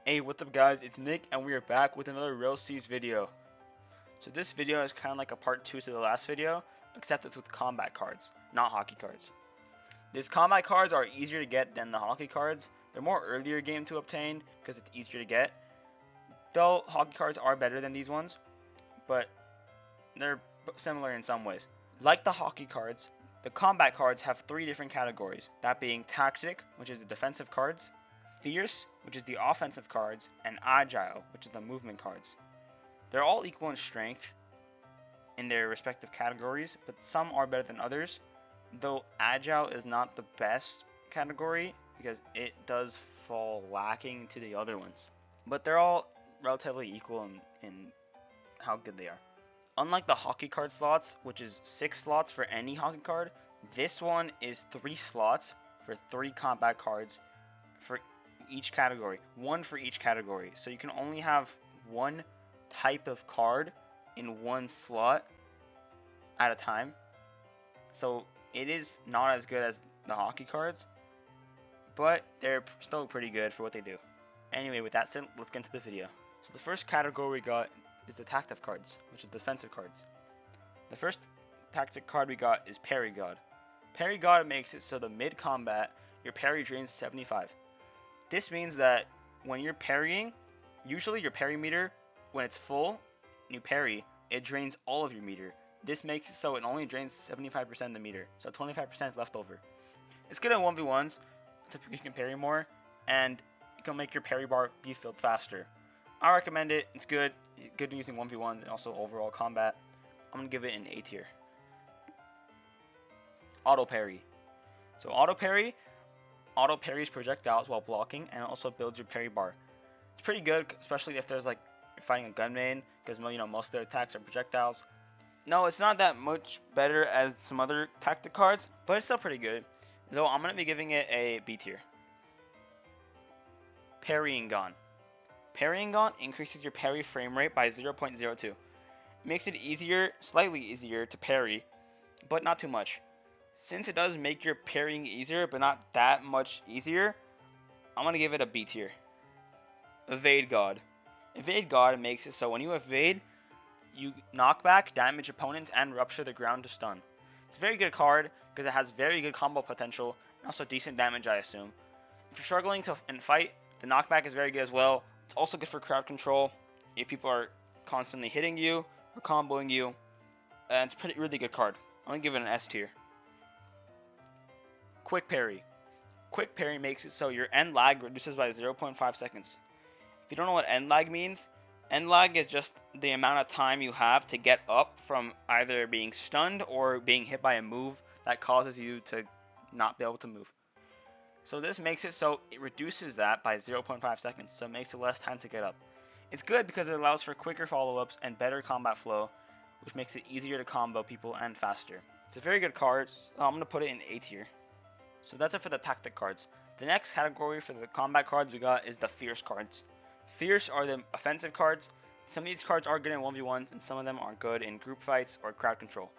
Hey, what's up guys, it's Nick and we are back with another Rell video. So this video is kind of like a part 2 to the last video, except it's with combat cards, not hockey cards. These combat cards are easier to get than the hockey cards. They're more earlier game to obtain because it's easier to get. Though hockey cards are better than these ones, but they're similar in some ways. Like the hockey cards, the combat cards have 3 different categories, that being Tactic, which is the defensive cards, Fierce, which is the offensive cards, and Agile, which is the movement cards. They're all equal in strength in their respective categories, but some are better than others, though Agile is not the best category because it does fall lacking to the other ones. But they're all relatively equal in how good they are. Unlike the hockey card slots, which is 6 slots for any hockey card, this one is 3 slots for 3 combat cards for each category. 1 for each category. So you can only have one type of card in one slot at a time. So it is not as good as the hockey cards, but they're still pretty good for what they do. Anyway, with that said, let's get into the video. So the first category we got is the tactic cards, which is defensive cards. The first tactic card we got is Parry God. Parry God makes it so the mid-combat, your parry drains 75. This means that when you're parrying, usually your parry meter, when it's full, and you parry, it drains all of your meter. This makes it so it only drains 75% of the meter, so 25% is left over. It's good in 1v1s, you can parry more, and it can make your parry bar be filled faster. I recommend it, it's good using 1v1 and also overall combat. I'm going to give it an A tier. Auto parry. So auto parries projectiles while blocking and also builds your parry bar. It's pretty good, especially if there's like you're fighting a gunman, because most of their attacks are projectiles. No, it's not that much better as some other tactic cards, but it's still pretty good. Though I'm gonna be giving it a B tier. Parrying Gon. Parrying Gon increases your parry frame rate by 0.02. It makes it slightly easier to parry, but not too much. Since it does make your parrying easier, but not that much easier, I'm going to give it a B tier. Evade God. Evade God makes it so when you evade, you knock back, damage opponents, and rupture the ground to stun. It's a very good card because it has very good combo potential and also decent damage, I assume. If you're struggling to fight, the knockback is very good as well. It's also good for crowd control if people are constantly hitting you or comboing you. And it's a really good card. I'm going to give it an S tier. Quick Parry. Quick Parry makes it so your end lag reduces by 0.5 seconds. If you don't know what end lag means, end lag is just the amount of time you have to get up from either being stunned or being hit by a move that causes you to not be able to move. So this makes it so it reduces that by 0.5 seconds, so it makes it less time to get up. It's good because it allows for quicker follow-ups and better combat flow, which makes it easier to combo people and faster. It's a very good card, so I'm going to put it in A tier. So that's it for the tactic cards. The next category for the combat cards we got is the Fierce cards. Fierce are the offensive cards. Some of these cards are good in 1v1s and some of them are good in group fights or crowd control.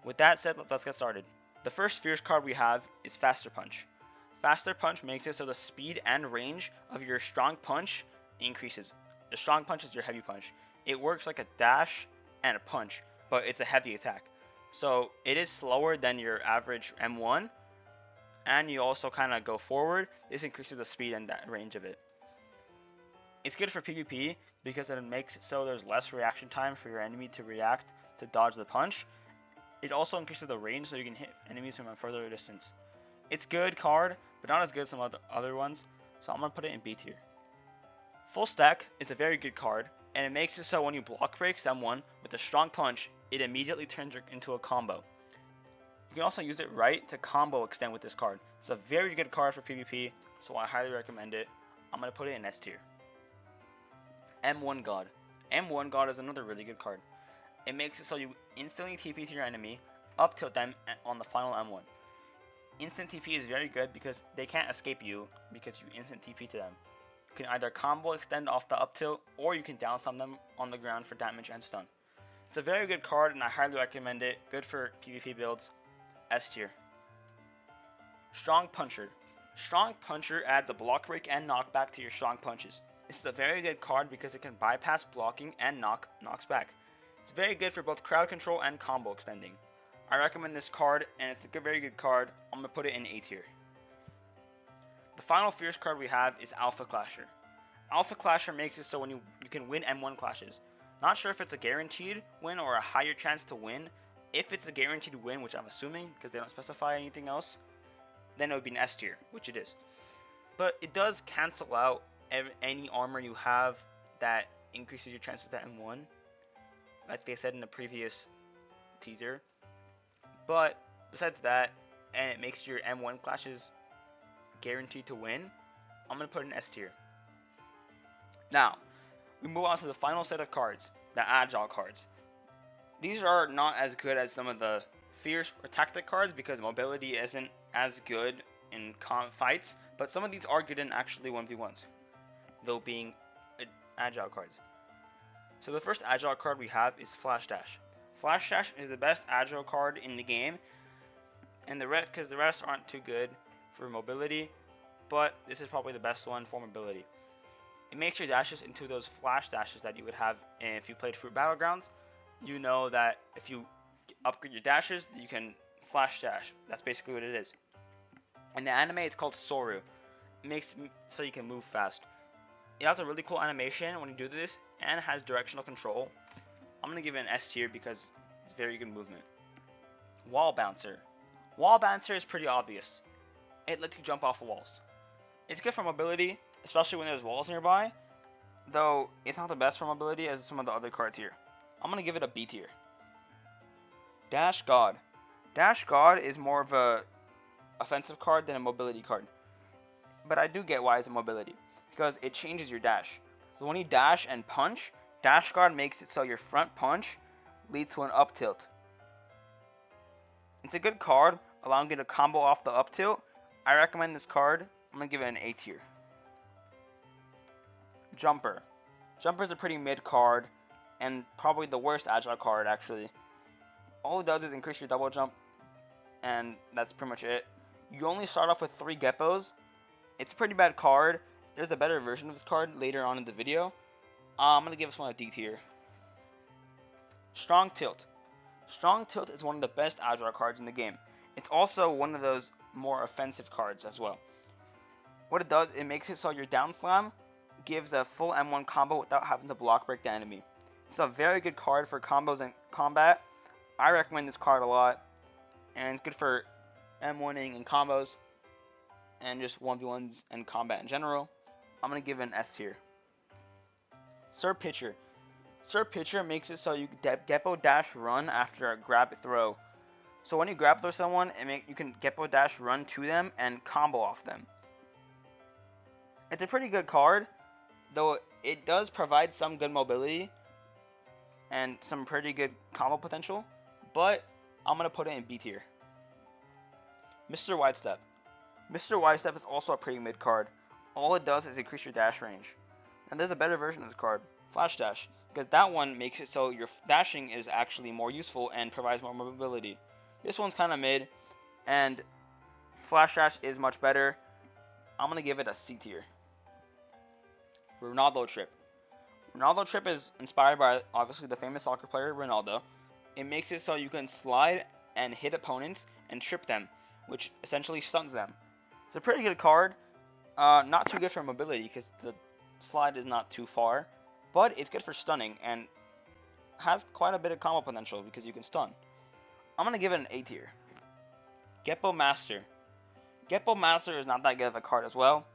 With that said, let's get started. The first Fierce card we have is Faster Punch. Faster Punch makes it so the speed and range of your strong punch increases. The strong punch is your heavy punch. It works like a dash and a punch, but it's a heavy attack. So it is slower than your average M1, and you also kind of go forward. This increases the speed and range of it. It's good for PvP because it makes it so there's less reaction time for your enemy to react to dodge the punch. It also increases the range so you can hit enemies from a further distance. It's good card, but not as good as some other ones, so I'm going to put it in B tier. Full Stack is a very good card, and it makes it so when you block break someone with a strong punch, it immediately turns into a combo. You can also use it right to combo extend with this card. It's a very good card for PvP, so I highly recommend it. I'm going to put it in S tier. M1 God. M1 God is another really good card. It makes it so you instantly TP to your enemy up till them on the final M1. Instant TP is very good because they can't escape you because you instant TP to them. You can either combo extend off the up tilt or you can down stun them on the ground for damage and stun. It's a very good card and I highly recommend it. Good for PvP builds. S tier. Strong Puncher. Strong Puncher adds a block break and knockback to your strong punches. This is a very good card because it can bypass blocking and knocks back. It's very good for both crowd control and combo extending. I recommend this card, and it's a very good card. I'm going to put it in A tier. The final Fierce card we have is Alpha Clasher. Alpha Clasher makes it so when you can win M1 clashes. Not sure if it's a guaranteed win or a higher chance to win. If it's a guaranteed win, which I'm assuming because they don't specify anything else, then it would be an S tier, which it is. But it does cancel out any armor you have that increases your chances to M1, like they said in the previous teaser. But besides that, and it makes your M1 clashes guaranteed to win, I'm going to put it in S tier. Now, we move on to the final set of cards, the Agile cards. These are not as good as some of the Fierce or Tactic cards because mobility isn't as good in fights, but some of these are good in actually 1v1s, though being Agile cards. So the first Agile card we have is Flash Dash. Flash Dash is the best Agile card in the game, and the rest aren't too good for mobility, but this is probably the best one for mobility. It makes your dashes into those flash dashes that you would have if you played Fruit Battlegrounds. You know that if you upgrade your dashes, you can flash dash. That's basically what it is. In the anime, it's called Soru. It makes so you can move fast. It has a really cool animation when you do this, and it has directional control. I'm going to give it an S tier because it's very good movement. Wall Bouncer. Wall Bouncer is pretty obvious. It lets you jump off of walls. It's good for mobility, especially when there's walls nearby, though it's not the best for mobility as some of the other cards here. I'm going to give it a B tier. Dash God. Dash God is more of a offensive card than a mobility card, but I do get why it's a mobility, because it changes your dash. So when you dash and punch, Dash God makes it so your front punch leads to an up tilt. It's a good card, allowing you to combo off the up tilt. I recommend this card. I'm going to give it an A tier. Jumper. Jumper is a pretty mid card, and probably the worst Agile card, actually. All it does is increase your double jump, and that's pretty much it. You only start off with 3 Geppos. It's a pretty bad card. There's a better version of this card later on in the video. I'm going to give this one a D tier. Strong Tilt. Strong Tilt is one of the best Agile cards in the game. It's also one of those more offensive cards as well. What it does, it makes it so your down slam gives a full M1 combo without having to block break the enemy. It's a very good card for combos and combat. I recommend this card a lot, and it's good for M1ing and combos, and just 1v1s and combat in general. I'm going to give it an S tier. Sir Pitcher. Sir Pitcher makes it so you Geppo dash run after a grab throw. So when you grab throw someone, you can Geppo dash run to them and combo off them. It's a pretty good card, though it does provide some good mobility and some pretty good combo potential, but I'm going to put it in B tier. Mr. Widestep. Mr. Widestep is also a pretty mid card. All it does is increase your dash range. And there's a better version of this card, Flash Dash, because that one makes it so your dashing is actually more useful and provides more mobility. This one's kind of mid, and Flash Dash is much better. I'm going to give it a C tier. Ronaldo Trip. Ronaldo Trip is inspired by, obviously, the famous soccer player Ronaldo. It makes it so you can slide and hit opponents and trip them, which essentially stuns them. It's a pretty good card. Not too good for mobility because the slide is not too far, but it's good for stunning and has quite a bit of combo potential because you can stun. I'm going to give it an A tier. Geppo Master. Geppo Master is not that good of a card as well.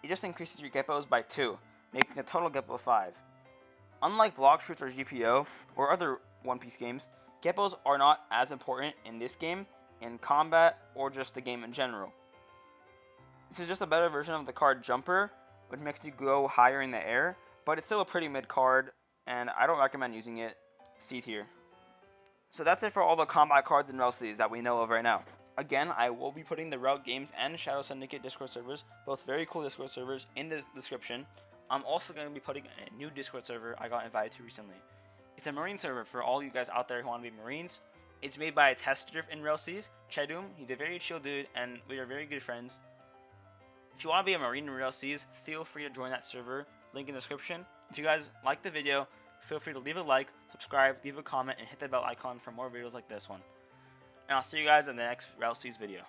It just increases your Geppos by 2, making a total Geppo of 5. Unlike Block Shoots or GPO, or other One Piece games, Geppos are not as important in this game, in combat, or just the game in general. This is just a better version of the card Jumper, which makes you go higher in the air, but it's still a pretty mid card, and I don't recommend using it. C tier. So that's it for all the combat cards and Rell series that we know of right now. Again, I will be putting the Rell Games and Shadow Syndicate Discord servers, both very cool Discord servers, in the description. I'm also going to be putting a new Discord server I got invited to recently. It's a Marine server for all you guys out there who want to be Marines. It's made by a tester in Rell series, Chedum. He's a very chill dude, and we are very good friends. If you want to be a Marine in Rell Seas, feel free to join that server. Link in the description. If you guys like the video, feel free to leave a like, subscribe, leave a comment, and hit the bell icon for more videos like this one. And I'll see you guys in the next Rell Seas video.